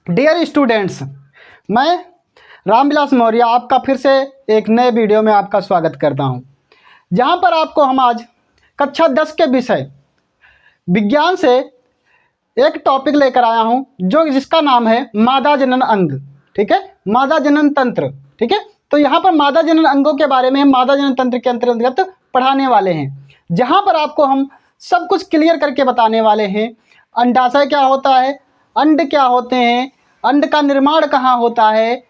Dear students, मैं रामविलास मौर्य आपका फिर से एक नए वीडियो में आपका स्वागत करता हूं, जहां पर आपको हम आज कक्षा 10 के विषय विज्ञान से एक टॉपिक लेकर आया हूं जिसका नाम है मादा जनन अंग। ठीक है, मादा जनन तंत्र। ठीक है, तो यहाँ पर मादा जनन अंगों के बारे में मादा जनन तंत्र के अंतर्गत पढ़ाने वाले हैं, जहाँ पर आपको हम सब कुछ क्लियर करके बताने वाले हैं। अंडाशय क्या होता है, अंड क्या होते हैं, अंड का निर्माण कहाँ होता है,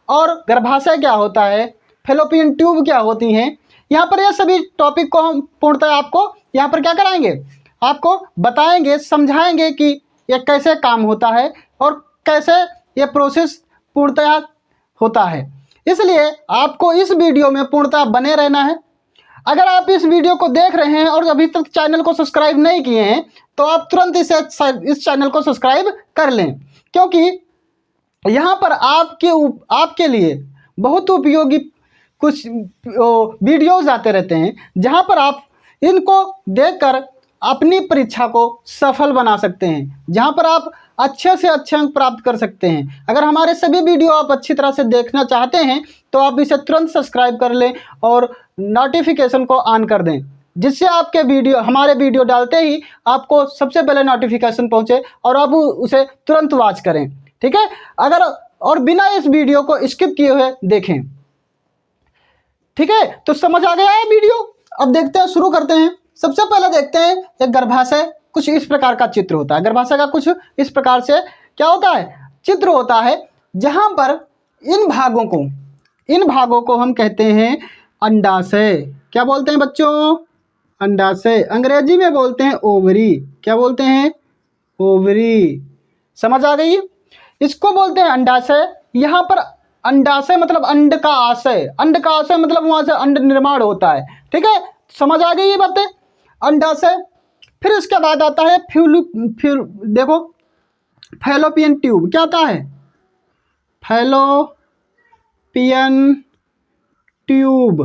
और गर्भाशय क्या होता है, फैलोपियन ट्यूब क्या होती हैं। यहाँ पर ये सभी टॉपिक को हम पूर्णतः आपको यहाँ पर क्या कराएंगे, आपको बताएंगे, समझाएंगे कि ये कैसे काम होता है और कैसे ये प्रोसेस पूर्णतः होता है। इसलिए आपको इस वीडियो में पूर्णतः बने रहना है। अगर आप इस वीडियो को देख रहे हैं और अभी तक चैनल को सब्सक्राइब नहीं किए हैं तो आप तुरंत इस चैनल को सब्सक्राइब कर लें, क्योंकि यहाँ पर आपके लिए बहुत उपयोगी कुछ वीडियोस आते रहते हैं, जहाँ पर आप इनको देखकर अपनी परीक्षा को सफल बना सकते हैं, जहाँ पर आप अच्छे से अच्छे अंक प्राप्त कर सकते हैं। अगर हमारे सभी वीडियो आप अच्छी तरह से देखना चाहते हैं तो आप इसे तुरंत सब्सक्राइब कर लें और नोटिफिकेशन को ऑन कर दें, जिससे आपके हमारे वीडियो डालते ही आपको सबसे पहले नोटिफिकेशन पहुंचे और आप उसे तुरंत वॉच करें। ठीक है, अगर और बिना इस वीडियो को स्किप किए हुए देखें। ठीक है, तो समझ आ गया है वीडियो। अब देखते हैं, शुरू करते हैं। सबसे पहले देखते हैं एक गर्भाशय कुछ इस प्रकार का चित्र होता है। गर्भाशय का कुछ इस प्रकार से क्या होता है, चित्र होता है, जहां पर इन भागों को हम कहते हैं अंडाशय। क्या बोलते हैं बच्चों? अंडाशय। अंग्रेजी में बोलते हैं ओवरी। क्या बोलते हैं? ओवरी। समझ आ गई? इसको बोलते हैं अंडाशय। यहाँ पर अंडाशय मतलब अंड का आशय। अंड का आशय मतलब वहां से अंड निर्माण होता है। ठीक है, समझ आ गई ये बातें? अंडाशय। फिर इसके बाद आता है देखो फैलोपियन ट्यूब। क्या आता है? Fallopian tube.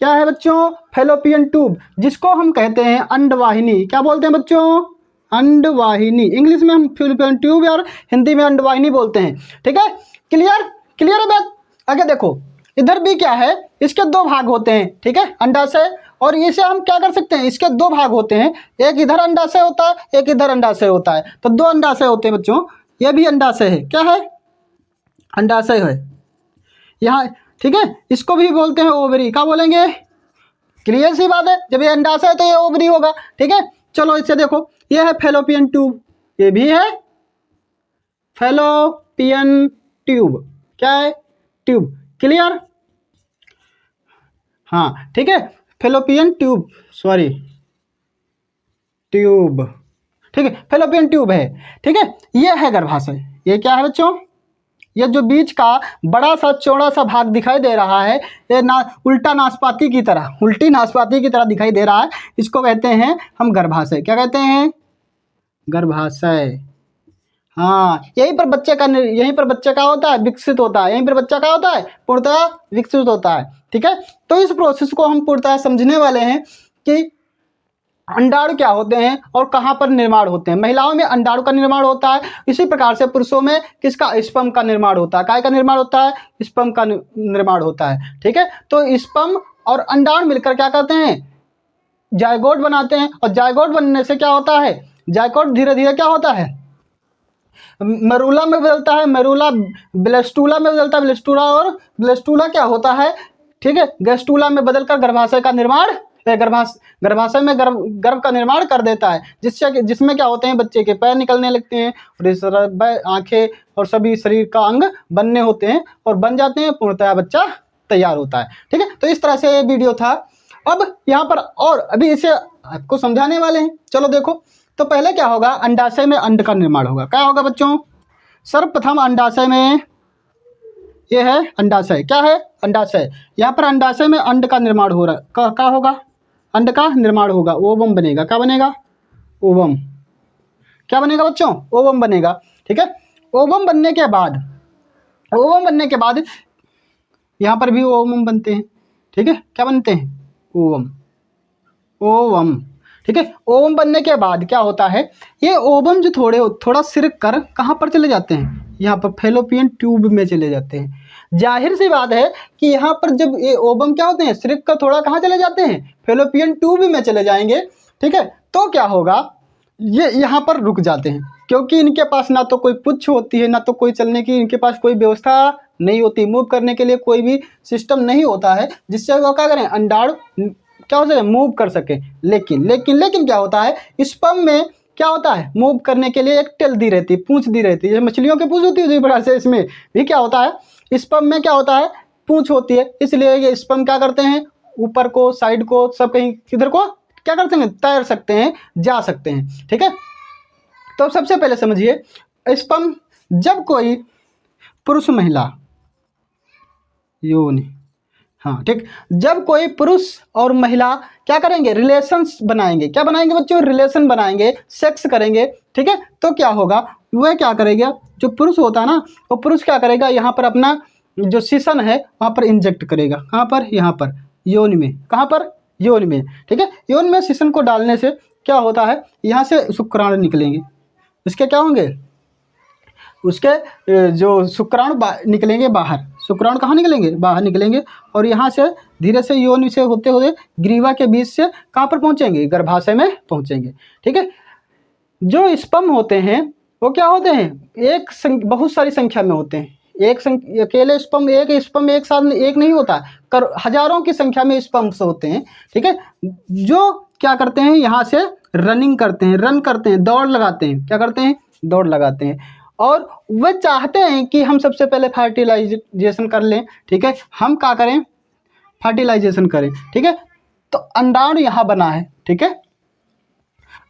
क्या है बच्चों? फैलोपियन ट्यूब, जिसको हम कहते हैं अंडवाहिनी। क्या बोलते हैं बच्चों? अंडवाहिनी। इंग्लिश में हम फैलोपियन ट्यूब और हिंदी में अंडवाहिनी बोलते हैं। ठीक है, क्लियर है बात? आगे देखो, इधर भी क्या है, इसके दो भाग होते हैं। ठीक है, अंडाशय, और इसे हम क्या कर सकते हैं, इसके दो भाग होते हैं, एक इधर अंडाशय होता है, एक इधर अंडाशय होता है। तो दो अंडाशय होते हैं बच्चों। ये भी अंडाशय है। क्या है? अंडाशय है यहाँ। ठीक है, इसको भी बोलते हैं ओवरी। क्या बोलेंगे? क्लियर सी बात है, जब ये अंडाशय है तो ये ओवरी होगा। ठीक है, चलो इसे देखो, ये है फैलोपियन ट्यूब, ये भी है फैलोपियन ट्यूब। क्या है? ट्यूब। क्लियर? हाँ, ठीक है, फैलोपियन ट्यूब, सॉरी ट्यूब। ठीक है, फैलोपियन ट्यूब है। ठीक है, ये है गर्भाशय। ये क्या है बच्चों? ये जो बीच का बड़ा सा चौड़ा सा भाग दिखाई दे रहा है, ये उल्टी नाशपाती की तरह दिखाई दे रहा है, इसको कहते हैं हम गर्भाशय। क्या कहते हैं? गर्भाशय। हाँ, यहीं पर बच्चे का होता है, विकसित होता है। यहीं पर बच्चा का होता है, पूर्णतः विकसित होता है। ठीक है, तो इस प्रोसेस को हम पूर्णतः समझने वाले हैं कि अंडाणु क्या होते हैं और कहाँ पर निर्माण होते हैं। महिलाओं में अंडाणु का निर्माण होता है, इसी प्रकार से पुरुषों में किसका? स्पर्म का निर्माण होता है। काय का निर्माण होता है? स्पर्म का निर्माण होता है। ठीक है, तो स्पर्म और अंडाणु मिलकर क्या करते हैं? जायगोट बनाते हैं, और जायगोट बनने से क्या होता है? जायगोट धीरे धीरे क्या होता है? मरूला में बदलता है, मरूला ब्लेस्टुला में बदलता है, ब्लेस्टुला, और ब्लेस्टुला क्या होता है? ठीक है, गैस्टुला में बदलकर गर्भाशय का निर्माण, गर्भाशय में गर्भ का निर्माण कर देता है, जिसमें क्या होते हैं? बच्चे के पैर निकलने लगते हैं और आंखें और सभी शरीर का अंग बनने होते हैं और बन जाते हैं, पूर्णतः बच्चा तैयार होता है। ठीक है, तो इस तरह से ये वीडियो था। अब यहाँ पर और अभी इसे आपको समझाने वाले हैं। चलो देखो, तो पहले क्या होगा? अंडाशय में अंड का निर्माण होगा। क्या होगा बच्चों? सर्वप्रथम अंडाशय में, ये है अंडाशय। क्या है? अंडाशय। यहाँ पर अंडाशय में अंड का निर्माण हो रहा, क्या होगा? अंड का निर्माण होगा, ओवम बनेगा। क्या बनेगा? ओवम। क्या बनेगा बच्चों? ओवम बनेगा। ठीक है, ओवम बनने के बाद यहाँ पर भी ओवम बनते हैं। ठीक है, क्या बनते हैं? ओवम। ठीक है। ओवम बनने के बाद क्या होता है, ये ओवम जो थोड़ा सिरक कर कहाँ पर चले जाते हैं, यहाँ पर फैलोपियन ट्यूब में चले जाते हैं। जाहिर सी बात है कि यहाँ पर जब ये ओवम क्या होते हैं, सिरक कर थोड़ा कहाँ चले जाते हैं, फैलोपियन ट्यूब में चले जाएंगे। ठीक है, तो क्या होगा, ये यहाँ पर रुक जाते हैं, क्योंकि इनके पास ना तो कोई पुच्छ होती है, ना तो कोई चलने की इनके पास कोई व्यवस्था नहीं होती, मूव करने के लिए कोई भी सिस्टम नहीं होता है जिससे वो क्या करें, अंडाणु क्या हो सके, मूव कर सके। लेकिन क्या होता है, स्पर्म में क्या होता है, मूव करने के लिए एक टेल दी रहती है, पूंछ दी रहती है, जैसे मछलियों की पूंछ होती है उसी प्रकार से इसमें भी क्या होता है, स्पर्म में क्या होता है, पूंछ होती है। इसलिए ये स्पर्म क्या करते हैं, ऊपर को, साइड को, सब कहीं किधर को क्या कर सकते हैं, तैर सकते हैं, जा सकते हैं। ठीक है, तो सबसे पहले समझिए, स्पर्म जब कोई पुरुष महिला योनि, हाँ ठीक, जब कोई पुरुष और महिला क्या करेंगे, रिलेशंस बनाएंगे, क्या बनाएंगे बच्चों, रिलेशन बनाएंगे, सेक्स करेंगे। ठीक है, तो क्या होगा, वह क्या करेगा, जो पुरुष होता है ना, वो पुरुष क्या करेगा, यहाँ पर अपना जो सीसन है वहाँ पर इंजेक्ट करेगा, कहाँ पर, यहाँ पर योनि में, कहाँ पर, योनि में। ठीक है, योनि में सीसन को डालने से क्या होता है, यहाँ से शुक्राणु निकलेंगे, उसके क्या होंगे, उसके जो शुक्राणु निकलेंगे बाहर, शुक्राणु कहाँ निकलेंगे, बाहर निकलेंगे, और यहाँ से धीरे से योनि से होते हुए ग्रीवा के बीच से कहाँ पर पहुँचेंगे, गर्भाशय में पहुँचेंगे। ठीक है, जो स्पर्म होते हैं वो क्या होते हैं, बहुत सारी संख्या में होते हैं, अकेले स्पर्म, एक साथ एक नहीं होता, हजारों की संख्या में स्पर्म्स होते हैं। ठीक है, जो क्या करते हैं, यहाँ से रनिंग करते हैं, रन करते हैं, दौड़ लगाते हैं, क्या करते हैं, दौड़ लगाते हैं, और वे चाहते हैं कि हम सबसे पहले फर्टिलाइजेशन कर लें। ठीक है, हम क्या करें, फर्टिलाइजेशन करें। ठीक है, तो अंडाणु यहाँ बना है। ठीक है,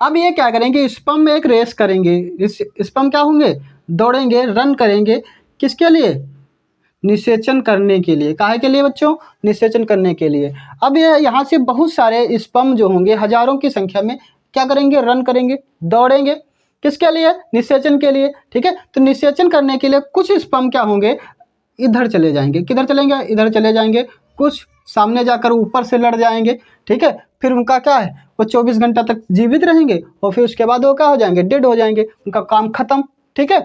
अब ये क्या करेंगे, स्पर्म में एक रेस करेंगे, इस स्पर्म क्या होंगे, दौड़ेंगे, रन करेंगे, किसके लिए, निषेचन करने के लिए। काहे के लिए बच्चों, निषेचन करने के लिए। अब ये यहाँ से बहुत सारे स्पर्म जो होंगे हजारों की संख्या में क्या करेंगे, रन करेंगे, दौड़ेंगे, किसके लिए, निषेचन के लिए। ठीक है, तो निषेचन करने के लिए कुछ स्पर्म क्या होंगे, इधर चले जाएंगे, किधर चलेंगे, इधर चले जाएंगे, कुछ सामने जाकर ऊपर से लड़ जाएंगे। ठीक है, फिर उनका क्या है, वो 24 घंटा तक जीवित रहेंगे, और फिर उसके बाद वो क्या हो जाएंगे, डेड हो जाएंगे, उनका काम खत्म। ठीक है,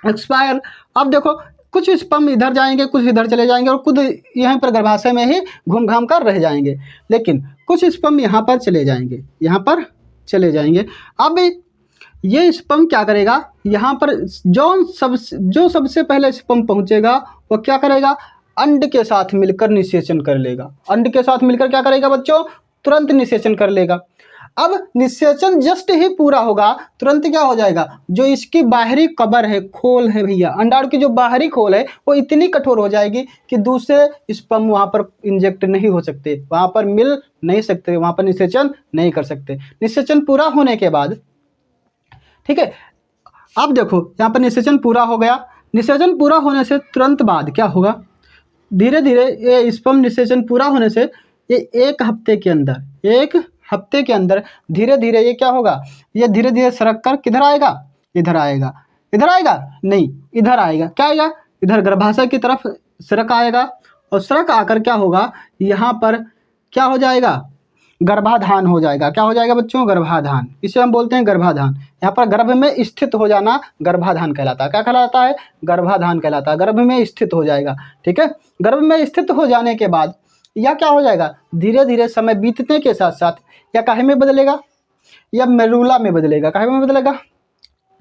एक्सपायर। अब देखो, कुछ स्पर्म इधर जाएंगे, कुछ इधर चले जाएंगे, और खुद यहीं पर गर्भाशय में ही घूम घाम कर रह जाएंगे, लेकिन कुछ स्पर्म यहाँ पर चले जाएंगे, यहाँ पर चले जाएंगे। अब ये स्पर्म क्या करेगा, यहाँ पर जो सबसे पहले स्पर्म पहुँचेगा वो क्या करेगा, अंड के साथ मिलकर निषेचन कर लेगा। अंड के साथ मिलकर क्या करेगा बच्चों, तुरंत निषेचन कर लेगा। अब निषेचन जस्ट ही पूरा होगा, तुरंत क्या हो जाएगा, जो इसकी बाहरी कबर है, खोल है भैया, अंडाणु की जो बाहरी खोल है वो इतनी कठोर हो जाएगी कि दूसरे स्पर्म वहाँ पर इंजेक्ट नहीं हो सकते, वहाँ पर मिल नहीं सकते, वहाँ पर निषेचन नहीं कर सकते। निषेचन पूरा होने के बाद, ठीक है, अब देखो यहाँ पर निषेचन पूरा हो गया। निषेचन पूरा होने से तुरंत बाद क्या होगा, धीरे धीरे ये स्पर्म निषेचन पूरा होने से ये एक हफ्ते के अंदर धीरे धीरे ये क्या होगा, ये धीरे धीरे सरक कर किधर आएगा, इधर आएगा, इधर आएगा नहीं, इधर आएगा, क्या आएगा, इधर गर्भाशय की तरफ सरक आएगा, और सरक आकर क्या होगा, यहाँ पर क्या हो जाएगा, गर्भाधान हो जाएगा। क्या हो जाएगा बच्चों, गर्भाधान, इसे हम बोलते हैं गर्भाधान। यहाँ पर गर्भ में स्थित हो जाना गर्भाधान कहलाता है। क्या कहलाता है, गर्भाधान कहलाता है, गर्भ में स्थित हो जाएगा। ठीक है, गर्भ में स्थित हो जाने के बाद या क्या हो जाएगा, धीरे धीरे समय बीतने के साथ साथ या काहे में बदलेगा, या मेरुला में बदलेगा। काहे में बदलेगा,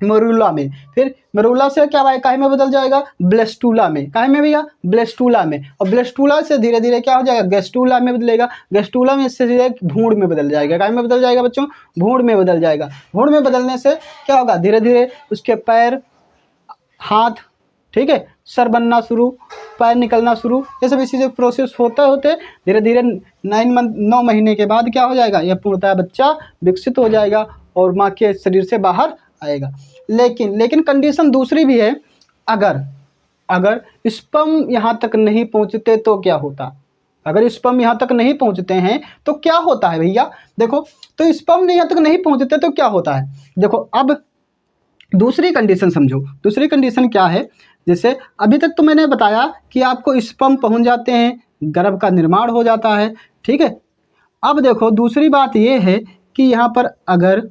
मेरुला में। फिर मेरुला से क्या भाई काहे में बदल जाएगा, ब्लेस्टुला में। काहे में भैया, ब्लेस्टुला में। और ब्लेस्टुला से धीरे धीरे क्या हो जाएगा, गैस्टुला में बदलेगा। गैस्टुला में से धीरे भ्रूण में बदल जाएगा। काहे में बदल जाएगा बच्चों, भ्रूण में बदल जाएगा। भ्रूण में बदलने से क्या होगा, धीरे धीरे उसके पैर, हाथ, ठीक है, सर बनना शुरू, पैर निकलना शुरू, ये सब इसी से प्रोसेस होते होते धीरे धीरे 9 महीने के बाद क्या हो जाएगा, यह पूर्णतः बच्चा विकसित हो जाएगा और माँ के शरीर से बाहर आएगा। लेकिन कंडीशन दूसरी भी है, अगर स्पर्म यहाँ तक नहीं पहुँचते तो क्या होता, अगर स्पर्म यहाँ तक नहीं पहुँचते हैं तो क्या होता है भैया। देखो, तो स्पर्म यहाँ तक नहीं पहुँचते तो क्या होता है, देखो अब दूसरी कंडीशन समझो। दूसरी कंडीशन क्या है, जैसे अभी तक तो मैंने बताया कि आपको स्पर्म पहुँच जाते हैं, गर्भ का निर्माण हो जाता है, ठीक है। अब देखो दूसरी बात ये है कि यहाँ पर अगर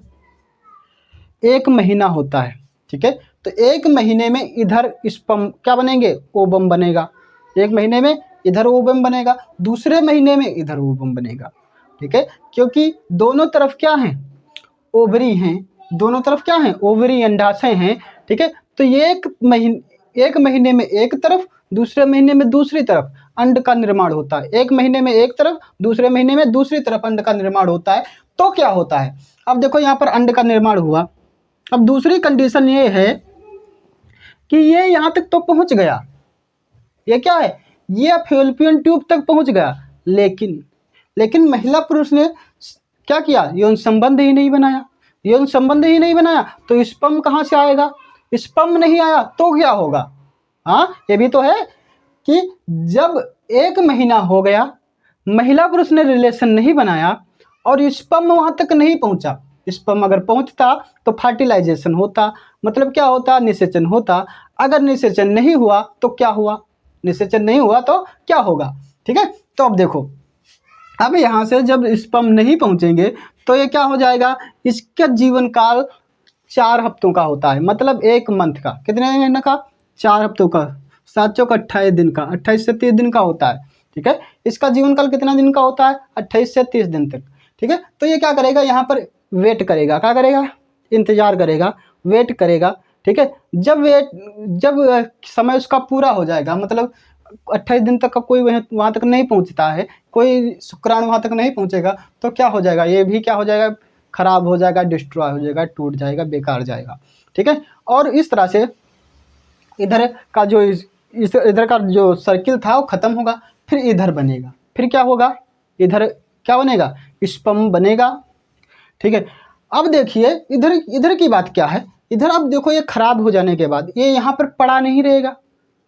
1 महीना होता है, ठीक है, तो 1 महीने में इधर स्पर्म क्या बनेंगे, ओवम बनेगा। 1 महीने में इधर ओवम बनेगा, दूसरे महीने में इधर ओवम बनेगा, ठीक है, क्योंकि दोनों तरफ क्या हैं, ओवरी हैं, दोनों तरफ क्या हैं, ओवरी अंडाशय हैं, ठीक है। तो ये 1 महीने में एक तरफ, दूसरे महीने में दूसरी तरफ अंड का निर्माण होता है। 1 महीने में एक तरफ, दूसरे महीने में दूसरी तरफ अंड का निर्माण होता है। तो क्या होता है, अब देखो यहाँ पर अंड का निर्माण हुआ। अब दूसरी कंडीशन ये है कि ये यहाँ तक तो पहुँच गया, ये क्या है, ये फैलोपियन ट्यूब तक पहुँच गया, लेकिन महिला पुरुष ने क्या किया, यौन संबंध ही नहीं बनाया। यौन संबंध ही नहीं बनाया तो स्पर्म कहाँ से आएगा, स्पर्म नहीं आया तो क्या होगा। हाँ, ये भी तो है कि जब 1 महीना हो गया, महिला पुरुष ने रिलेशन नहीं बनाया और स्पर्म वहाँ तक नहीं पहुँचा। स्पर्म अगर पहुँचता तो फर्टिलाइजेशन होता, मतलब क्या होता, निषेचन होता। अगर निषेचन नहीं हुआ तो क्या हुआ, निषेचन नहीं हुआ तो क्या होगा, ठीक है। तो अब देखो, अब यहाँ से जब स्पर्म नहीं पहुँचेंगे तो ये क्या हो जाएगा, इसका जीवन काल 4 हफ्तों का होता है, मतलब 1 मंथ का, कितने महीने का, 4 हफ्तों का, 7 चौक 28 दिन का, 28 से 30 दिन का होता है, ठीक है। इसका जीवन काल कितना दिन का होता है, 28 से 30 दिन तक, ठीक है। तो ये क्या करेगा, यहाँ पर वेट करेगा, क्या करेगा, इंतजार करेगा, वेट करेगा, ठीक है। जब समय उसका पूरा हो जाएगा, मतलब 28 दिन तक का कोई वहाँ तक नहीं पहुँचता है, कोई शुक्राणु वहाँ तक नहीं पहुँचेगा, तो क्या हो जाएगा, ये भी क्या हो जाएगा, खराब हो जाएगा, डिस्ट्रॉय हो जाएगा, टूट जाएगा, बेकार जाएगा, ठीक है। और इस तरह से इधर का जो सर्किल था वो ख़त्म होगा, फिर इधर बनेगा, फिर क्या होगा, इधर क्या बनेगा, स्पर्म बनेगा, ठीक है। अब देखिए इधर की बात क्या है, इधर अब देखो ये खराब हो जाने के बाद ये यहाँ पर पड़ा नहीं रहेगा।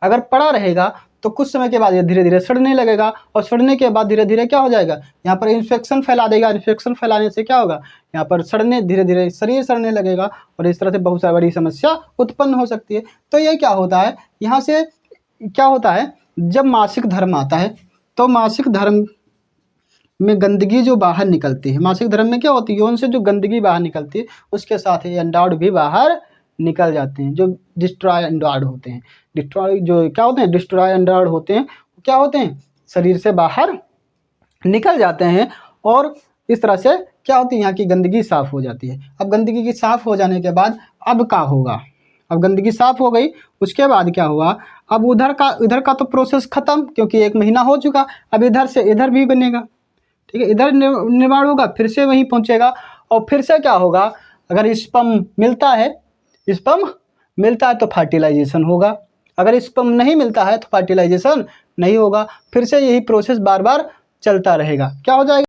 अगर पड़ा रहेगा तो कुछ समय के बाद ये धीरे धीरे सड़ने लगेगा, और सड़ने के बाद धीरे धीरे क्या हो जाएगा, यहाँ पर इन्फेक्शन फैला देगा। इन्फेक्शन फैलाने से क्या होगा, यहाँ पर धीरे धीरे शरीर सड़ने लगेगा, और इस तरह से बहुत सारी बड़ी समस्या उत्पन्न हो सकती है। तो ये क्या होता है, यहाँ से क्या होता है, जब मासिक धर्म आता है तो मासिक धर्म में गंदगी जो बाहर निकलती है, मासिक धर्म में क्या होती है, यौन से जो गंदगी बाहर निकलती है उसके साथ ही अंडाणु भी बाहर निकल जाते हैं, जो डिस्ट्रॉय अंडाणु होते हैं। डिस्ट्रॉय अंडाणु होते हैं, क्या होते हैं, शरीर से बाहर निकल जाते हैं, और इस तरह से क्या होती है, यहाँ की गंदगी साफ हो जाती है। अब गंदगी की साफ हो जाने के बाद अब क्या होगा, अब गंदगी साफ हो गई, उसके बाद क्या हुआ, अब इधर का तो प्रोसेस खत्म, क्योंकि 1 महीना हो चुका। अब इधर से इधर भी बनेगा, ठीक है, इधर निर्माण होगा, फिर से वहीं पहुंचेगा, और फिर से क्या होगा, अगर स्पर्म मिलता है तो फर्टिलाइजेशन होगा, अगर स्पर्म नहीं मिलता है तो फर्टिलाइजेशन नहीं होगा। फिर से यही प्रोसेस बार बार चलता रहेगा, क्या हो जाएगा।